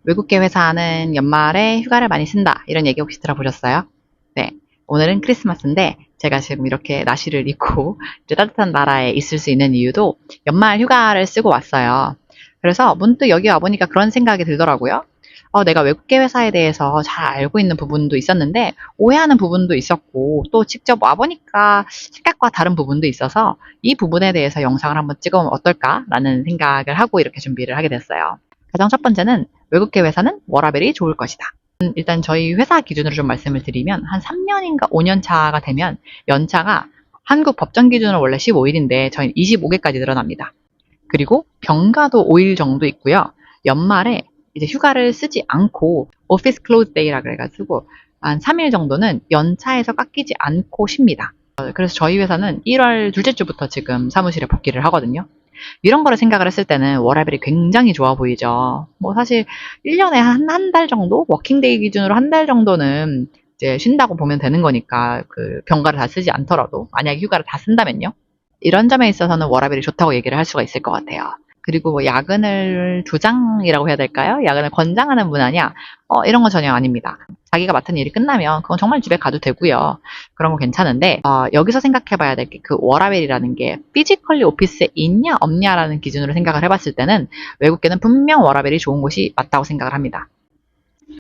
외국계 회사는 연말에 휴가를 많이 쓴다. 이런 얘기 혹시 들어보셨어요? 네. 오늘은 크리스마스인데 제가 지금 이렇게 나시를 입고 이제 따뜻한 나라에 있을 수 있는 이유도 연말 휴가를 쓰고 왔어요. 그래서 문득 여기 와보니까 그런 생각이 들더라고요. 내가 외국계 회사에 대해서 잘 알고 있는 부분도 있었는데 오해하는 부분도 있었고 또 직접 와보니까 생각과 다른 부분도 있어서 이 부분에 대해서 영상을 한번 찍어보면 어떨까라는 생각을 하고 이렇게 준비를 하게 됐어요. 가장 첫 번째는 외국계 회사는 워라밸이 좋을 것이다. 일단 저희 회사 기준으로 좀 말씀을 드리면 한 3년인가 5년 차가 되면 연차가 한국 법정 기준으로 원래 15일인데 저희는 25개까지 늘어납니다. 그리고 병가도 5일 정도 있고요. 연말에 이제 휴가를 쓰지 않고 오피스 클로즈 데이라 그래가지고 한 3일 정도는 연차에서 깎이지 않고 쉽니다. 그래서 저희 회사는 1월 둘째 주부터 지금 사무실에 복귀를 하거든요. 이런 거를 생각을 했을 때는 워라밸이 굉장히 좋아 보이죠. 뭐 사실 1년에 한 달 정도? 워킹데이 기준으로 한 달 정도는 이제 쉰다고 보면 되는 거니까 그 병가를 다 쓰지 않더라도 만약에 휴가를 다 쓴다면요. 이런 점에 있어서는 워라밸이 좋다고 얘기를 할 수가 있을 것 같아요. 그리고 뭐 야근을 조장이라고 해야 될까요? 야근을 권장하는 문화냐? 이런 건 전혀 아닙니다. 자기가 맡은 일이 끝나면 그건 정말 집에 가도 되고요. 그런 거 괜찮은데 여기서 생각해 봐야 될 게 그 워라밸이라는 게 피지컬리 오피스에 있냐 없냐라는 기준으로 생각을 해봤을 때는 외국계는 분명 워라밸이 좋은 곳이 맞다고 생각을 합니다.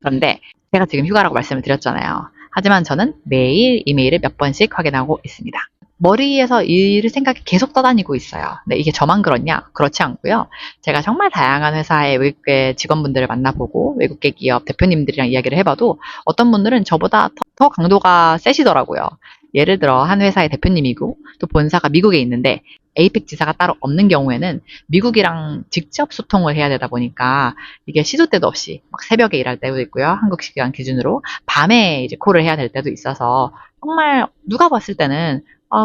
그런데 제가 지금 휴가라고 말씀을 드렸잖아요. 하지만 저는 매일 이메일을 몇 번씩 확인하고 있습니다. 머리에서 일을 생각이 계속 떠다니고 있어요. 근데 이게 저만 그렇냐? 그렇지 않고요. 제가 정말 다양한 회사의 외국계 직원분들을 만나보고 외국계 기업 대표님들이랑 이야기를 해봐도 어떤 분들은 저보다 더 강도가 세시더라고요. 예를 들어 한 회사의 대표님이고 또 본사가 미국에 있는데 에이펙 지사가 따로 없는 경우에는 미국이랑 직접 소통을 해야 되다 보니까 이게 시도 때도 없이 막 새벽에 일할 때도 있고요. 한국 시간 기준으로 밤에 이제 콜을 해야 될 때도 있어서 정말 누가 봤을 때는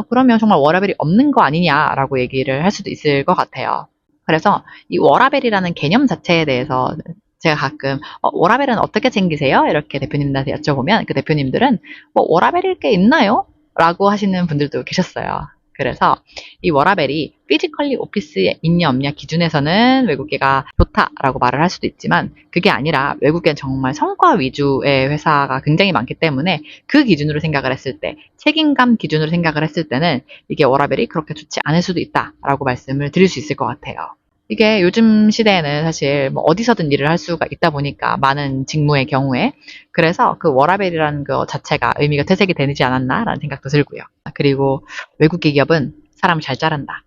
그러면 정말 워라밸이 없는 거 아니냐라고 얘기를 할 수도 있을 것 같아요. 그래서 이 워라밸이라는 개념 자체에 대해서 제가 가끔 워라밸은 어떻게 챙기세요? 이렇게 대표님들한테 여쭤보면 그 대표님들은 워라밸일 게 있나요? 라고 하시는 분들도 계셨어요. 그래서 이 워라밸이 피지컬리 오피스에 있냐 없냐 기준에서는 외국계가 좋다라고 말을 할 수도 있지만 그게 아니라 외국계는 정말 성과 위주의 회사가 굉장히 많기 때문에 그 기준으로 생각을 했을 때 책임감 기준으로 생각을 했을 때는 이게 워라밸이 그렇게 좋지 않을 수도 있다라고 말씀을 드릴 수 있을 것 같아요. 이게 요즘 시대에는 사실 뭐 어디서든 일을 할 수가 있다 보니까 많은 직무의 경우에 그래서 그 워라밸이라는 거 자체가 의미가 퇴색이 되지 않았나라는 생각도 들고요. 그리고 외국계 기업은 사람을 잘 자른다.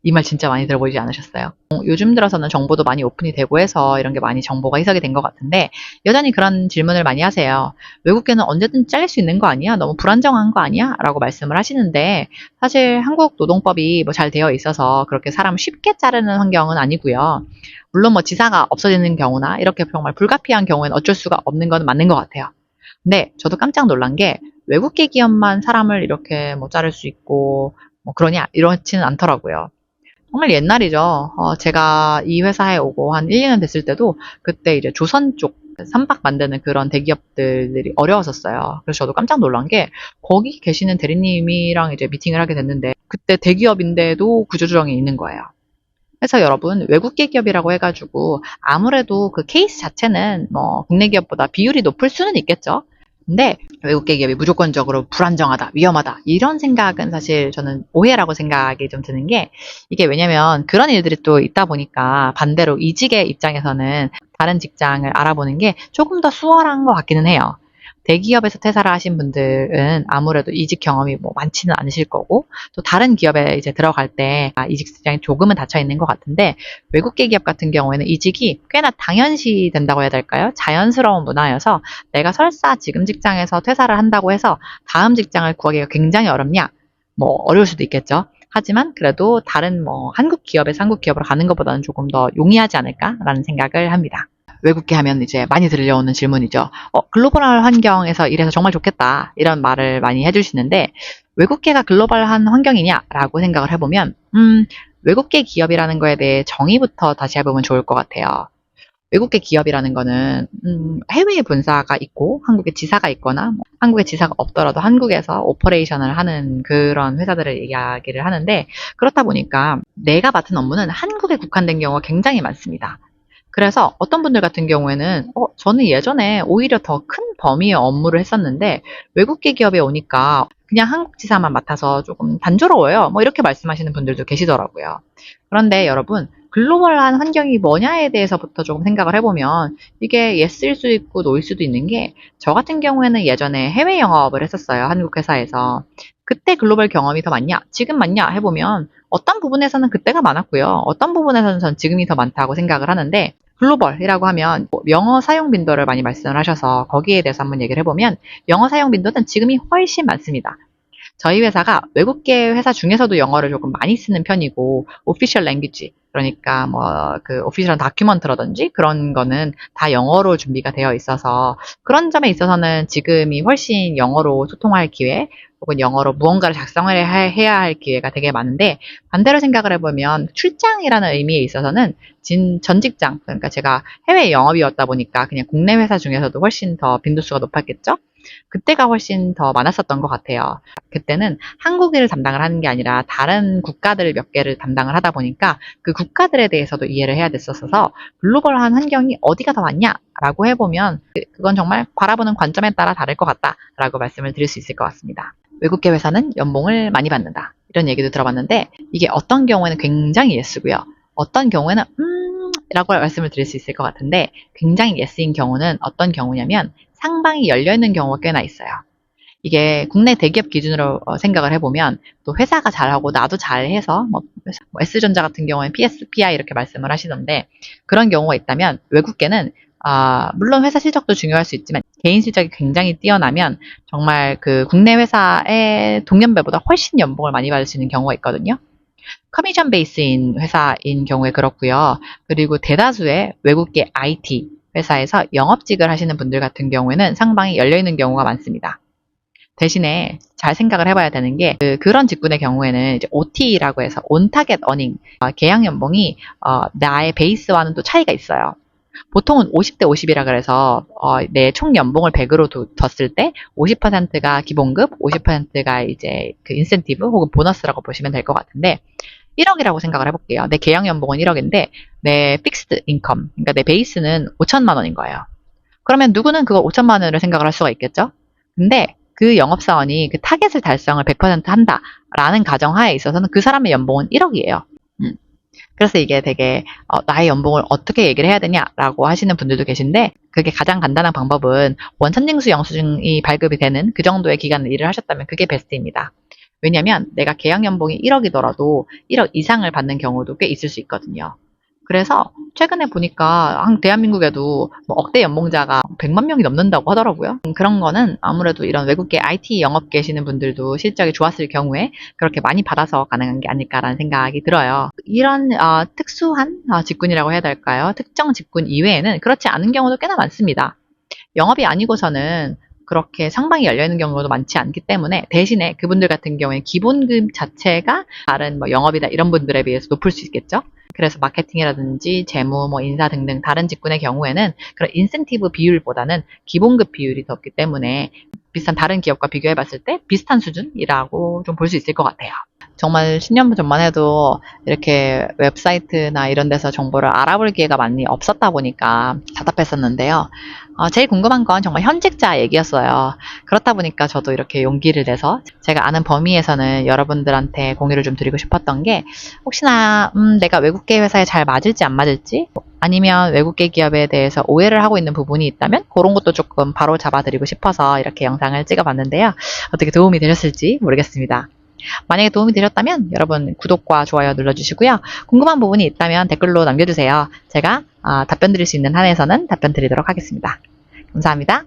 이 말 진짜 많이 들어보지 않으셨어요? 요즘 들어서는 정보도 많이 오픈이 되고 해서 이런 게 많이 정보가 희석이 된 것 같은데 여전히 그런 질문을 많이 하세요. 외국계는 언제든 잘릴 수 있는 거 아니야? 너무 불안정한 거 아니야? 라고 말씀을 하시는데 사실 한국 노동법이 뭐 잘 되어 있어서 그렇게 사람을 쉽게 자르는 환경은 아니고요. 물론 뭐 지사가 없어지는 경우나 이렇게 정말 불가피한 경우에는 어쩔 수가 없는 건 맞는 것 같아요. 근데 저도 깜짝 놀란 게 외국계 기업만 사람을 이렇게 뭐 자를 수 있고 뭐 그러냐 이렇지는 않더라고요. 정말 옛날이죠. 제가 이 회사에 오고 한 1, 2년 됐을 때도 그때 이제 조선 쪽 선박 만드는 그런 대기업들이 어려웠었어요. 그래서 저도 깜짝 놀란 게 거기 계시는 대리님이랑 이제 미팅을 하게 됐는데 그때 대기업인데도 구조조정이 있는 거예요. 그래서 여러분 외국계 기업이라고 해가지고 아무래도 그 케이스 자체는 뭐 국내 기업보다 비율이 높을 수는 있겠죠. 근데 외국계 기업이 무조건적으로 불안정하다, 위험하다 이런 생각은 사실 저는 오해라고 생각이 좀 드는 게 이게 왜냐면 그런 일들이 또 있다 보니까 반대로 이직의 입장에서는 다른 직장을 알아보는 게 조금 더 수월한 것 같기는 해요. 대기업에서 퇴사를 하신 분들은 아무래도 이직 경험이 뭐 많지는 않으실 거고 또 다른 기업에 이제 들어갈 때 이직 시장이 조금은 닫혀 있는 것 같은데 외국계 기업 같은 경우에는 이직이 꽤나 당연시 된다고 해야 될까요? 자연스러운 문화여서 내가 설사 지금 직장에서 퇴사를 한다고 해서 다음 직장을 구하기가 굉장히 어렵냐? 뭐 어려울 수도 있겠죠. 하지만 그래도 다른 뭐 한국 기업에서 한국 기업으로 가는 것보다는 조금 더 용이하지 않을까라는 생각을 합니다. 외국계 하면 이제 많이 들려오는 질문이죠. 글로벌한 환경에서 일해서 정말 좋겠다. 이런 말을 많이 해주시는데, 외국계가 글로벌한 환경이냐라고 생각을 해보면, 외국계 기업이라는 거에 대해 정의부터 다시 해보면 좋을 것 같아요. 외국계 기업이라는 거는, 해외에 본사가 있고, 한국에 지사가 있거나, 뭐 한국에 지사가 없더라도 한국에서 오퍼레이션을 하는 그런 회사들을 이야기를 하는데, 그렇다 보니까 내가 맡은 업무는 한국에 국한된 경우가 굉장히 많습니다. 그래서 어떤 분들 같은 경우에는 저는 예전에 오히려 더 큰 범위의 업무를 했었는데 외국계 기업에 오니까 그냥 한국 지사만 맡아서 조금 단조로워요. 뭐 이렇게 말씀하시는 분들도 계시더라고요. 그런데 여러분, 글로벌한 환경이 뭐냐에 대해서부터 조금 생각을 해보면 이게 예스일 수도 있고 노일 수도 있는 게, 저 같은 경우에는 예전에 해외 영업을 했었어요. 한국 회사에서. 그때 글로벌 경험이 더 많냐? 지금 많냐? 해보면 어떤 부분에서는 그때가 많았고요. 어떤 부분에서는 전 지금이 더 많다고 생각을 하는데, 글로벌이라고 하면 영어 사용 빈도를 많이 말씀을 하셔서 거기에 대해서 한번 얘기를 해보면 영어 사용 빈도는 지금이 훨씬 많습니다. 저희 회사가 외국계 회사 중에서도 영어를 조금 많이 쓰는 편이고, 오피셜 랭귀지, 그러니까 뭐 그 오피셜한 다큐먼트라든지 그런 거는 다 영어로 준비가 되어 있어서 그런 점에 있어서는 지금이 훨씬 영어로 소통할 기회, 혹은 영어로 무언가를 작성을 해야 할 기회가 되게 많은데, 반대로 생각을 해보면 출장이라는 의미에 있어서는 전 직장, 그러니까 제가 해외 영업이었다 보니까 그냥 국내 회사 중에서도 훨씬 더 빈도수가 높았겠죠? 그때가 훨씬 더 많았었던 것 같아요. 그때는 한국인을 담당을 하는 게 아니라 다른 국가들 몇 개를 담당을 하다 보니까 그 국가들에 대해서도 이해를 해야 됐었어서, 글로벌한 환경이 어디가 더 많냐라고 해보면 그건 정말 바라보는 관점에 따라 다를 것 같다라고 말씀을 드릴 수 있을 것 같습니다. 외국계 회사는 연봉을 많이 받는다, 이런 얘기도 들어봤는데, 이게 어떤 경우에는 굉장히 예스고요. 어떤 경우에는 라고 말씀을 드릴 수 있을 것 같은데, 굉장히 예스인 경우는 어떤 경우냐면 상방이 열려있는 경우가 꽤나 있어요. 이게 국내 대기업 기준으로 생각을 해보면, 또 회사가 잘하고 나도 잘해서 뭐 S전자 같은 경우에는 PSPI 이렇게 말씀을 하시던데, 그런 경우가 있다면 외국계는 물론 회사 실적도 중요할 수 있지만 개인 실적이 굉장히 뛰어나면 정말 그 국내 회사의 동년배보다 훨씬 연봉을 많이 받을 수 있는 경우가 있거든요. 커미션 베이스인 회사인 경우에 그렇고요. 그리고 대다수의 외국계 IT 회사에서 영업직을 하시는 분들 같은 경우에는 상방이 열려있는 경우가 많습니다. 대신에 잘 생각을 해봐야 되는 게, 그런 직군의 경우에는 이제 OT라고 해서 온 타겟 어닝, 계약 연봉이 나의 베이스와는 또 차이가 있어요. 보통은 50대 50이라 그래서 내 총 연봉을 100으로 뒀을 때 50%가 기본급, 50%가 이제 그 인센티브 혹은 보너스라고 보시면 될 것 같은데, 1억이라고 생각을 해볼게요. 내 계약 연봉은 1억인데 내 픽스드 인컴, 그러니까 내 베이스는 5천만 원인 거예요. 그러면 누구는 그거 5천만 원을 생각을 할 수가 있겠죠? 근데 그 영업사원이 그 타겟을 달성을 100% 한다라는 가정하에 있어서는 그 사람의 연봉은 1억이에요. 그래서 이게 되게 나의 연봉을 어떻게 얘기를 해야 되냐라고 하시는 분들도 계신데, 그게 가장 간단한 방법은 원천징수 영수증이 발급이 되는 그 정도의 기간을 일을 하셨다면 그게 베스트입니다. 왜냐면 내가 계약 연봉이 1억이더라도 1억 이상을 받는 경우도 꽤 있을 수 있거든요. 그래서 최근에 보니까 대한민국에도 뭐 억대 연봉자가 100만 명이 넘는다고 하더라고요. 그런 거는 아무래도 이런 외국계 IT 영업 계시는 분들도 실적이 좋았을 경우에 그렇게 많이 받아서 가능한 게 아닐까라는 생각이 들어요. 이런 특수한 직군이라고 해야 될까요? 특정 직군 이외에는 그렇지 않은 경우도 꽤나 많습니다. 영업이 아니고서는 그렇게 상방이 열려있는 경우도 많지 않기 때문에, 대신에 그분들 같은 경우에 기본급 자체가 다른 뭐 영업이다 이런 분들에 비해서 높을 수 있겠죠. 그래서 마케팅이라든지 재무, 뭐 인사 등등 다른 직군의 경우에는 그런 인센티브 비율보다는 기본급 비율이 더 높기 때문에 비슷한 다른 기업과 비교해 봤을 때 비슷한 수준이라고 좀 볼 수 있을 것 같아요. 정말 10년 전만 해도 이렇게 웹사이트나 이런 데서 정보를 알아볼 기회가 많이 없었다 보니까 답답했었는데요. 제일 궁금한 건 정말 현직자 얘기였어요. 그렇다 보니까 저도 이렇게 용기를 내서 제가 아는 범위에서는 여러분들한테 공유를 좀 드리고 싶었던 게, 혹시나 내가 외국계 회사에 잘 맞을지 안 맞을지, 아니면 외국계 기업에 대해서 오해를 하고 있는 부분이 있다면 그런 것도 조금 바로 잡아드리고 싶어서 이렇게 영상을 찍어봤는데요. 어떻게 도움이 되셨을지 모르겠습니다. 만약에 도움이 되셨다면 여러분 구독과 좋아요 눌러주시고요. 궁금한 부분이 있다면 댓글로 남겨주세요. 제가 답변 드릴 수 있는 한에서는 답변 드리도록 하겠습니다. 감사합니다.